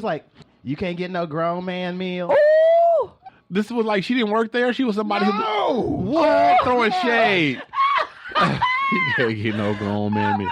like, you can't get no grown man meal. Ooh! This was like she didn't work there. She was somebody who What? throwing shade. You can't get no grown man meal.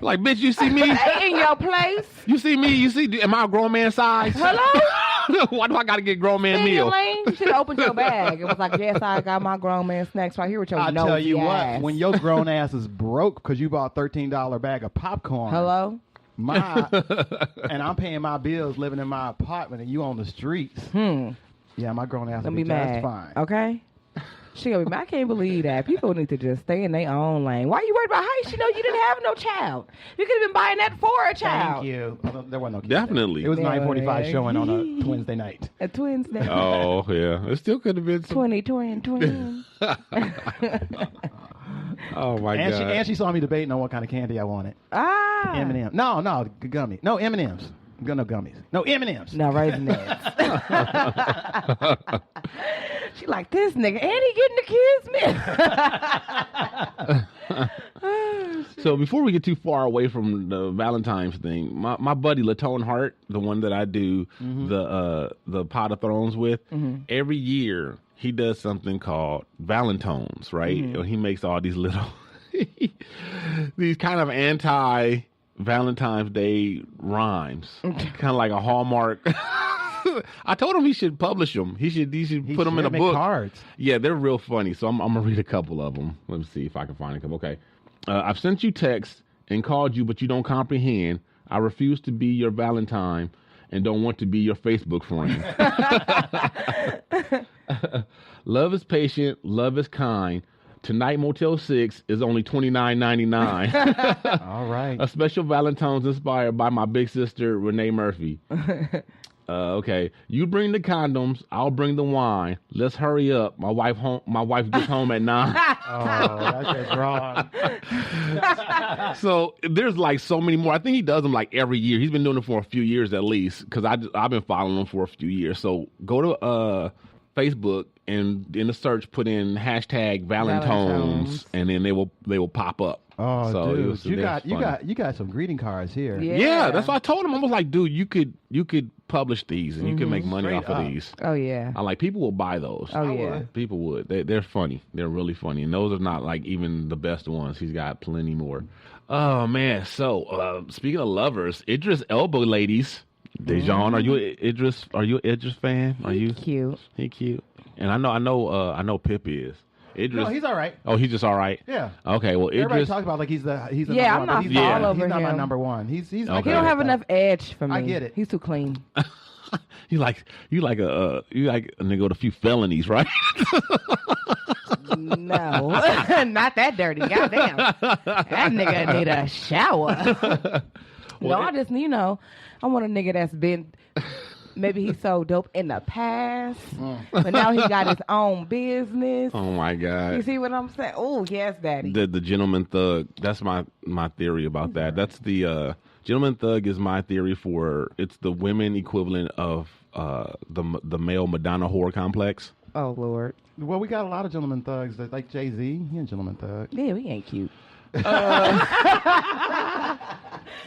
Like, bitch, you see me? In your place. You see me? You see? Am I a grown man size? Hello? Why do I got to get grown man In your meal? lane, you should have opened your bag. It was like, yes, I got my grown man snacks right here with your I nosy tell you ass. what, when your grown ass is broke because you bought a $13 bag of popcorn. Hello? And I'm paying my bills living in my apartment and you on the streets. Yeah, my grown ass will be mad. just fine. Okay? She gonna be mad. I can't believe that. People need to just stay in their own lane. Why are you worried about how she know you didn't have no child? You could have been buying that for a child. Thank you. There wasn't no kids. Definitely. It was 9:45 showing on a Wednesday night. A twins day. Oh, yeah. It still could have been some... Twin. Oh, my And God. she saw me debating on what kind of candy I wanted. Ah. M&M. No, gummy. No, M&M's. No gummies. No, M&M's. No, Raisinets. She like, this nigga, and he getting the kids meal. So before we get too far away from the Valentine's thing, my buddy Latone Hart, the one that I do the Pot of Thrones with, every year he does something called Valentines, right? He makes all these little, these kind of anti-Valentine's Day rhymes, kind of like a Hallmark. I told him he should publish them. He should put them in a book. Cards. Yeah, they're real funny. So I'm gonna read a couple of them. Let me see if I can find a couple. Okay, I've sent you texts and called you, but you don't comprehend. I refuse to be your Valentine and don't want to be your Facebook friend. Love is patient. Love is kind. Tonight, Motel 6 is only $29.99. All right. A special Valentine's inspired by my big sister, Renee Murphy. Okay. You bring the condoms. I'll bring the wine. Let's hurry up. My wife gets home at 9. Oh, that's just wrong. So there's like so many more. I think he does them like every year. He's been doing it for a few years at least because I've been following him for a few years. So go to Facebook and in the search put in hashtag Valentine's and then they will pop up. Oh, so dude, you got some greeting cards here. Yeah, that's what I told him. I was like, dude, you could publish these and you can make money off of these. Oh yeah. I like people will buy those. Oh yeah. People would. They're funny. They're really funny. And those are not like even the best ones. He's got plenty more. Oh man. So speaking of lovers, Idris Elba ladies. Dejan, are you an Idris fan? Are you cute? He cute. And I know Pip is. Idris. No, he's all right. Oh, he's just all right. Yeah. Okay. Well, Idris. Everybody talks about like he's the yeah. number I'm one, not all over he's not him. my number one. He's Okay. He don't have enough edge for me. I get it. He's too clean. you like a nigga with a few felonies, right? No, not that dirty. Goddamn, that nigga need a shower. I just I want a nigga that's been. Maybe he sold dope in the past, but now he got his own business. Oh my God! You see what I'm saying? Oh yes, daddy. The gentleman thug. That's my theory about that. That's the gentleman thug is my theory for it's the women equivalent of the male Madonna whore complex. Oh Lord. Well, we got a lot of gentleman thugs that like Jay-Z. He a gentleman thug. Yeah, he ain't cute.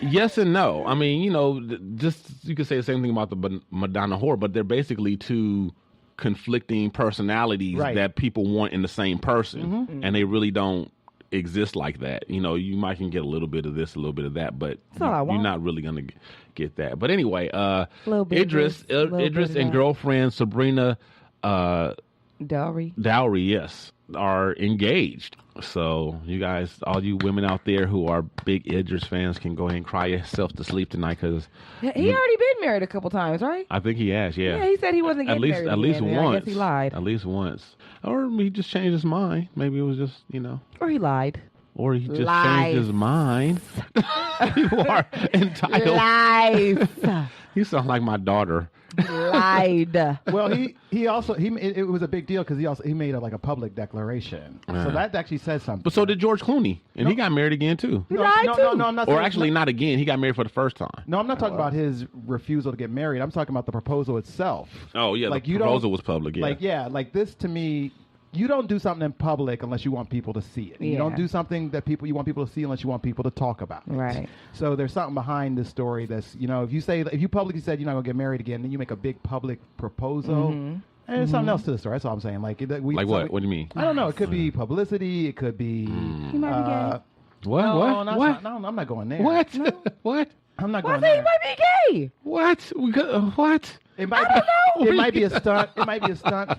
Yes and no. I mean, just you could say the same thing about the Madonna whore, but they're basically two conflicting personalities that people want in the same person, and they really don't exist like that. You might can get a little bit of this, a little bit of that, but you're not really gonna get that. But anyway, Idris and girlfriend Sabrina Dowry, yes, are engaged. So you guys, all you women out there who are big Idris fans can go ahead and cry yourself to sleep tonight because he already been married a couple times, right? I think he has, yeah. He said he wasn't getting married at least again, once. I guess he lied. At least once. Or he just changed his mind. Maybe it was just, Or he lied. Or he just changed his mind. You are entitled. Lies. You sound like my daughter. Lied. Well, he also it was a big deal because he made a public declaration. So that actually says something. But so did George Clooney, and he got married again too. He lied too. No, I'm not. Or actually, not again. He got married for the first time. No, I'm not talking about his refusal to get married. I'm talking about the proposal itself. Oh yeah, like the proposal was public. Yeah, like this to me you don't do something in public unless you want people to see it. You don't do something that you want people to see unless you want people to talk about it. Right. So there's something behind this story that's, if you publicly said you're not going to get married again, then you make a big public proposal. And there's something else to the story. That's all I'm saying. Like what? What do you mean? I don't know. It could be publicity. It could be. He might be gay. What? No, what? No, I'm not going there. What? What? I'm not Why going say he there. might be gay? What? What? It might be. It might be a stunt. It might be a stunt.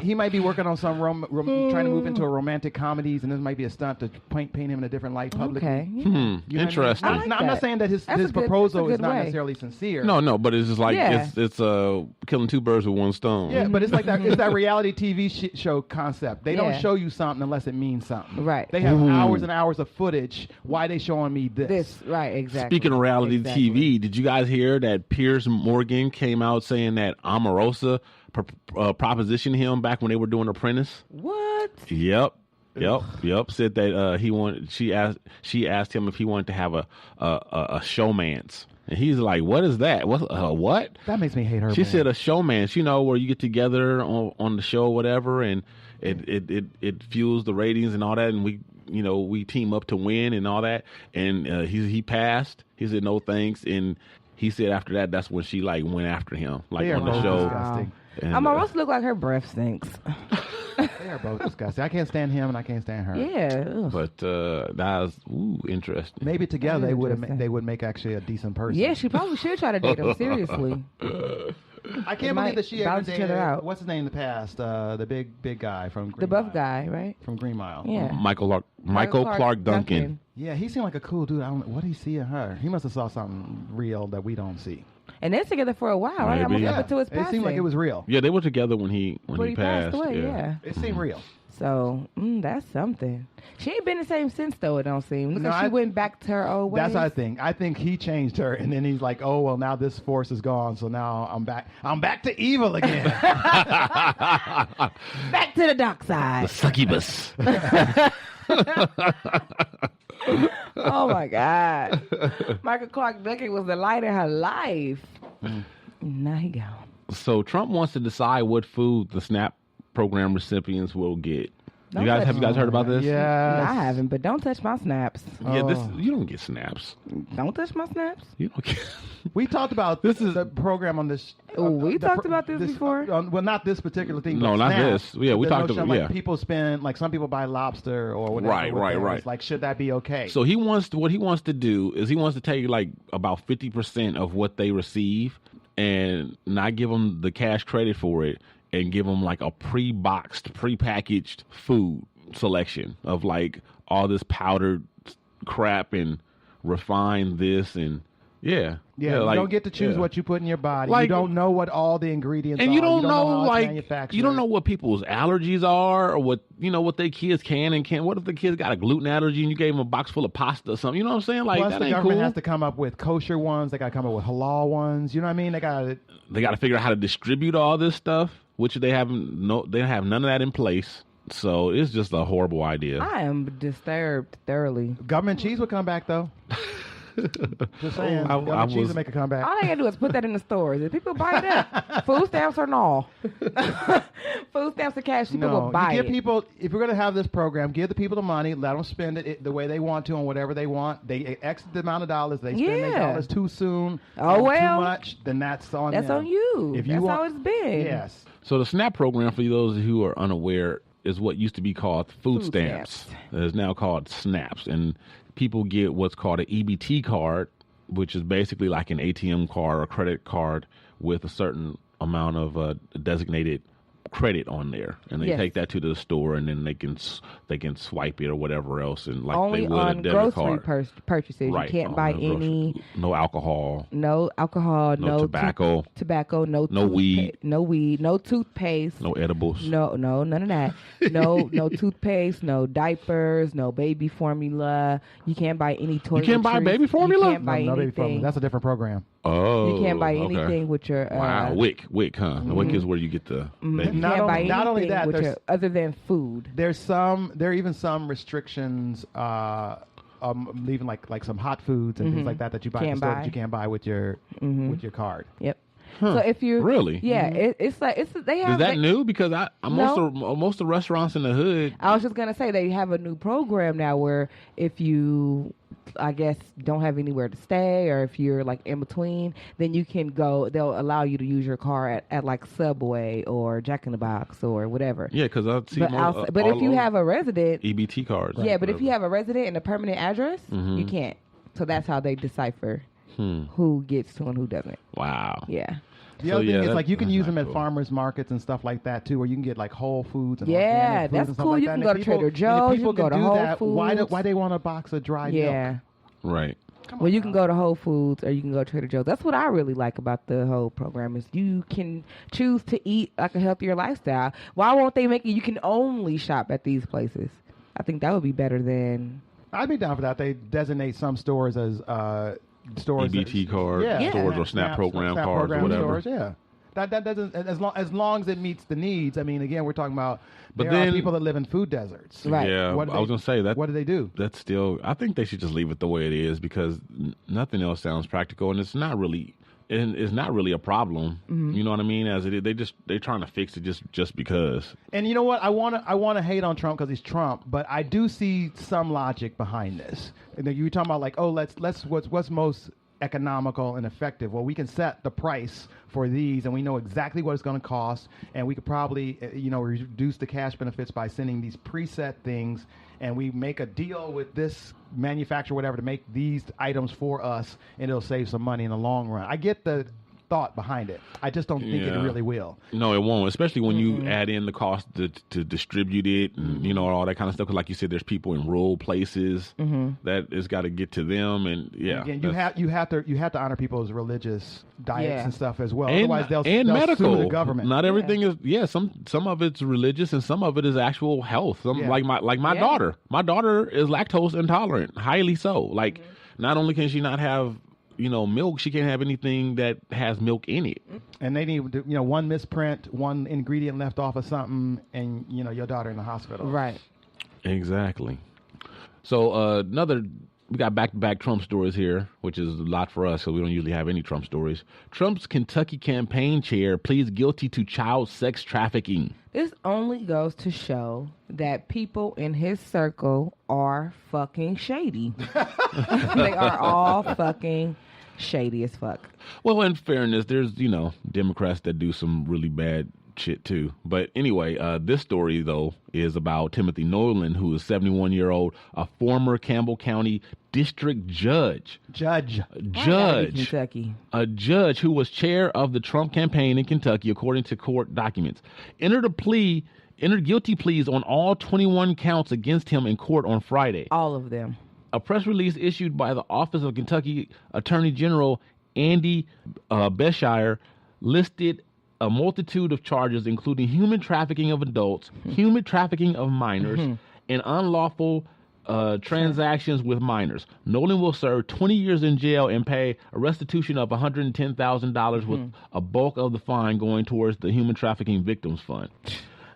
He might be working on some trying to move into a romantic comedies, and this might be a stunt to paint him in a different light publicly. Okay. You know what Interesting. I mean? I'm not saying that his proposal is not necessarily sincere. No, but it's just like it's killing two birds with one stone. Yeah, but it's like that. It's that reality TV show concept. They don't Yeah. show you something unless it means something. Right. They have hours and hours of footage. Why are they showing me this? Right, exactly. Speaking of reality TV, did you guys hear that Piers Morgan came out saying that Omarosa propositioned him back when they were doing Apprentice? What? Yep. Said that she asked him if he wanted to have a showmance. And he's like, what is that? What? That makes me hate her. She said a showmance, where you get together on the show or whatever, and it fuels the ratings and all that, and we team up to win and all that. And he passed. He said no thanks, and he said after that, that's when she went after him on the show. Disgusting. And, Omarosa look like her breath stinks. They are both disgusting. I can't stand him and I can't stand her. Yeah. But that was interesting. Maybe together they Interesting. would make actually a decent person. Yeah, she probably should try to date him seriously. I can't believe that she ever balance each other dated. out. What's his name in the past? The big guy from Green The buff Mile. guy, right? From Green Mile. Yeah. Michael Clark Duncan. Yeah, he seemed like a cool dude. I don't know what he see in her. He must have saw something real that we don't see. And they're together for a while, right? Maybe. Almost up until his passing. It seemed like it was real. Yeah, they were together when he passed away. Yeah. It seemed real. So that's something. She ain't been the same since, though. It don't seem. Look, No, like she went back to her old ways. That's what I think. I think he changed her, and then he's like, "Oh well, now this force is gone, so now I'm back. I'm back to evil again." Back to the dark side. Succubus. Oh my God. Michael Clark Duncan was the light of her life. Now he gone. So Trump wants to decide what food the SNAP program recipients will get. Don't Have you guys heard about this? Yeah, I haven't, but don't touch my snaps. Yeah, you don't get snaps. Don't touch my snaps. You don't get. We talked about the program on this. We talked about this before? Well, not this particular thing. No, but not SNAP. this. Yeah, we The talked notion, about. Yeah, people spend some people buy lobster or whatever. Right. Like, should that be okay? So what he wants to do is he wants to take about 50% of what they receive and not give them the cash credit for it, and give them a pre-boxed, pre-packaged food selection of all this powdered crap and refined this and you don't get to choose what you put in your body. You don't know what all the ingredients and are. you don't know how it's manufactured. you don't know what people's allergies are or what their kids can and can't. What if the kids got a gluten allergy and you gave them a box full of pasta or something? You know what I'm saying? Plus, that the ain't government cool. has to come up with kosher ones. They got to come up with halal ones. You know what I mean? They got to figure out how to distribute all this stuff, which they have none of that in place. So it's just a horrible idea. I am disturbed thoroughly. government cheese would come back though. Just saying, government cheese would make a comeback. All they gotta do is put that in the stores. If people buy it up, food stamps or no, food stamps or cash, people will buy you give it. people, if you're going to have this program, give the people the money, let them spend it the way they want to on whatever they want. They X the amount of dollars, they spend their dollars too soon, Oh, well. too much, then that's on That's them. on you. If you That's want, how it's been. Yes. So the SNAP program, for those who are unaware, is what used to be called food stamps. It is now called SNAPs, and people get what's called an EBT card, which is basically like an ATM card or credit card with a certain amount of designated credit on there, and they take that to the store, and then they can swipe it or whatever else, and only they would on a debit grocery card. purchases. Right, You can't buy no alcohol, no tobacco, no weed, no weed, no toothpaste, no edibles, no none of that. No toothpaste, no diapers, no baby formula. You can't buy any toiletries. You can't buy baby formula? You can't buy No baby formula. anything. That's a different program. Oh, You can't buy okay. anything with your wow, WIC, huh? The WIC is where you get the baby. You Not can't only- buy not only anything that, with there's- your, other than food. There are even some restrictions, leaving like some hot foods and things like that you buy at the Can't store buy. that you can't buy with your card. Yep. So if you really, it's they have. Is that new? Because most of the restaurants in the hood. I was just gonna say they have a new program now where if you, I guess, don't have anywhere to stay, or if you're like in between, then you can go. They'll allow you to use your car at like Subway or Jack in the Box or whatever. Yeah, because I've seen. But if you have a resident, EBT cards. Yeah, but if you have a resident and a permanent address, you can't. So that's how they decipher who gets to and who doesn't. Wow. Yeah. The other thing is like you can use them at farmers markets and stuff like that too, where you can get like Whole Foods and organic foods that's and stuff cool. like You that. can go to Trader Joe's. You can go to Whole Foods. Why they want a box of dried milk? Right. Well, you can go to Whole Foods or you can go to Trader Joe's. That's what I really like about the whole program is you can choose to eat like a healthier lifestyle. Why won't they make it you can only shop at these places? I think that would be better than... I'd be down for that. They designate some stores as stores. EBT cards, stores or SNAP program cards or whatever. Stores, That doesn't, as long as it meets the needs. I mean, again, we're talking about there then, are people that live in food deserts. Right. Yeah, I was going to say that. What do they do? That's still, I think they should just leave it the way it is because nothing else sounds practical and it's not really a problem. You know what I mean? As it is, they're trying to fix it just because. And you know what? I want to hate on Trump because he's Trump, but I do see some logic behind this. And then you were talking about like, let's what's most economical and effective. Well, we can set the price for these, and we know exactly what it's going to cost, and we could probably reduce the cash benefits by sending these preset things, and we make a deal with this manufacturer, whatever, to make these items for us, and it'll save some money in the long run. I get the thought behind it. I just don't think it really will. No, it won't, especially when you add in the cost to distribute it and, all that kind of stuff. Because like you said, there's people in rural places that it's got to get to them. And, again, you have to honor people's religious diets and stuff as well. And, otherwise, they'll medical. sue the government. Not everything is, some of it's religious and some of it is actual health. Like my daughter. My daughter is lactose intolerant, highly so. Like, not only can she not have milk, she can't have anything that has milk in it. And they need, one misprint, one ingredient left off of something, and, your daughter in the hospital. Right. Exactly. So we got back-to-back Trump stories here, which is a lot for us, so we don't usually have any Trump stories. Trump's Kentucky campaign chair pleads guilty to child sex trafficking. This only goes to show that people in his circle are fucking shady. They are all fucking shady as fuck. Well, in fairness, there's, Democrats that do some really bad shit too. But anyway, this story, though, is about Timothy Nolan, who is 71-year-old, a former Campbell County district judge. Kentucky. A judge who was chair of the Trump campaign in Kentucky, according to court documents, entered guilty pleas on all 21 counts against him in court on Friday. All of them. A press release issued by the Office of Kentucky Attorney General Andy Beshear listed a multitude of charges, including human trafficking of adults, human trafficking of minors, and unlawful transactions with minors. Nolan will serve 20 years in jail and pay a restitution of $110,000 with a bulk of the fine going towards the Human Trafficking Victims Fund.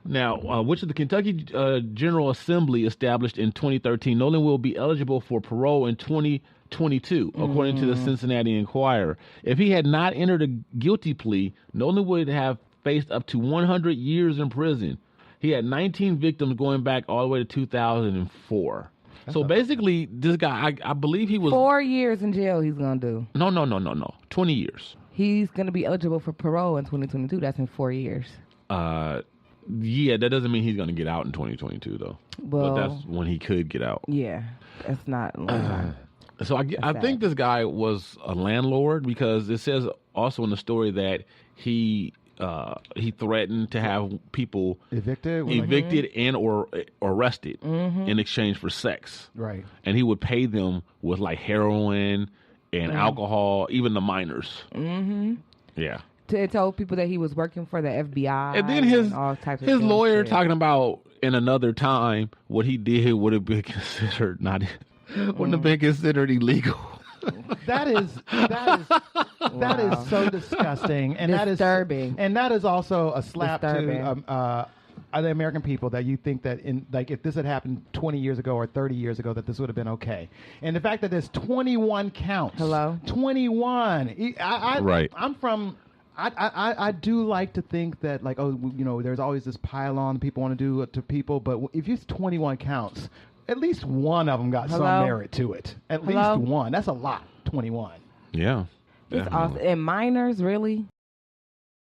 Now, which the Kentucky General Assembly established in 2013, Nolan will be eligible for parole in 2022, according to the Cincinnati Enquirer. If he had not entered a guilty plea, Nolan would have faced up to 100 years in prison. He had 19 victims going back all the way to 2004. So basically, this guy, I believe he was... 4 years in jail he's going to do. No. 20 years. He's going to be eligible for parole in 2022. That's in 4 years. Yeah, that doesn't mean he's going to get out in 2022, though. Well, but that's when he could get out. Yeah, that's not a long time. So I think this guy was a landlord because it says also in the story that he threatened to have people evicted and or arrested in exchange for sex. Right. And he would pay them with like heroin and alcohol, even the minors. Yeah. It told people that he was working for the FBI. And then his lawyer shit. Talking about in another time what he did would have been considered wouldn't have been considered illegal. That is so disgusting and disturbing. That is also a slap to the American people that you think that if this had happened 20 years ago or 30 years ago that this would have been okay. And the fact that there's 21 counts. 21. Right. I do like to think that, like, oh, you know, there's always this pile on people want to do it to people, but if it's 21 counts, at least one of them got some merit to it. At least one. That's a lot. 21. Yeah. It's awesome. And minors, really?